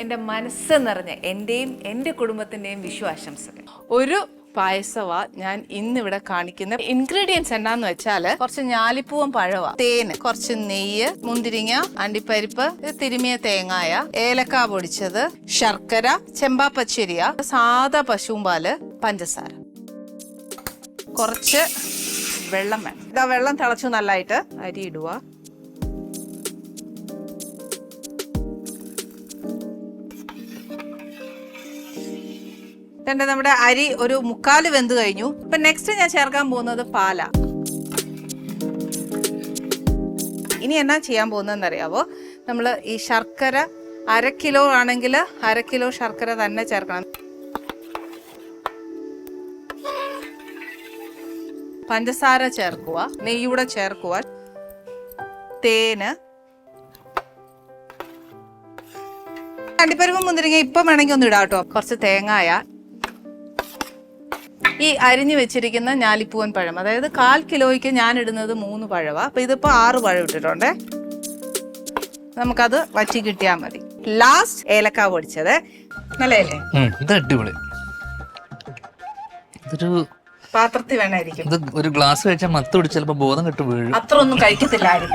എൻ്റെ മനസ്സ് നിറഞ്ഞ എൻ്റെയും എൻ്റെ കുടുംബത്തിൻ്റെയും വിഷു ആശംസകൾ. ഒരു പായസവാ ഞാൻ ഇന്നിവിടെ കാണിക്കുന്ന ഇൻഗ്രീഡിയൻസ് എന്താന്ന് വെച്ചാല് കുറച്ച് ഞാലിപ്പൂവും പഴവാ, തേന്, കുറച്ച് നെയ്യ്, മുന്തിരിങ്ങ, അണ്ടിപ്പരിപ്പ്, തിരുമിയ തേങ്ങായ, ഏലക്ക പൊടിച്ചത്, ശർക്കര, ചെമ്പാപ്പച്ചരിയ, സാദാ പശുവും പാല്, പഞ്ചസാര, കുറച്ച് വെള്ളം വേണം. ഇതാ വെള്ളം തിളച്ചു നല്ലതായിട്ട്. അരി ഇടുക. നമ്മുടെ അരി ഒരു 3/4 വെന്ത് കഴിഞ്ഞു. ഇപ്പൊ നെക്സ്റ്റ് ഞാൻ ചേർക്കാൻ പോകുന്നത് പാലാ. ഇനി എന്നാ ചെയ്യാൻ പോകുന്നതെന്ന് അറിയാവോ? നമ്മൾ ഈ ശർക്കര 1/2 കിലോ ആണെങ്കിൽ 1/2 കിലോ ശർക്കര തന്നെ ചേർക്കണം. പഞ്ചസാര ചേർക്കുക, നെയ്യൂടെ ചേർക്കുക, തേന്, അണ്ടിപ്പരിപ്പ്, മുന്തിരിങ്ങ ഇപ്പം വേണമെങ്കിൽ ഒന്ന് ഇടാം കേട്ടോ. കുറച്ച് തേങ്ങായ, ഈ അരിഞ്ഞു വെച്ചിരിക്കുന്ന ഞാലിപ്പൂവൻ പഴം, അതായത് 1/4 കിലോയ്ക്ക് ഞാൻ ഇടുന്നത് 3 പഴവാ. അപ്പൊ ഇതിപ്പോ 6 പഴം ഇട്ടിട്ടുണ്ടേ. നമുക്കത് വറ്റി കിട്ടിയാൽ മതി. ലാസ്റ്റ് ഏലക്ക പൊടിച്ചത്. നല്ലതല്ലേ? ഇത് അടിപൊളി. ഇതൊരു പാത്രത്തിൽ വേണമായിരിക്കും. ഒരു ഗ്ലാസ് കഴിച്ചാൽ മത്ത് പിടിച്ച് ചിലപ്പോ ബോധം കെട്ട് വീഴും. അത്ര ഒന്നും കഴിക്കത്തില്ല ആരും.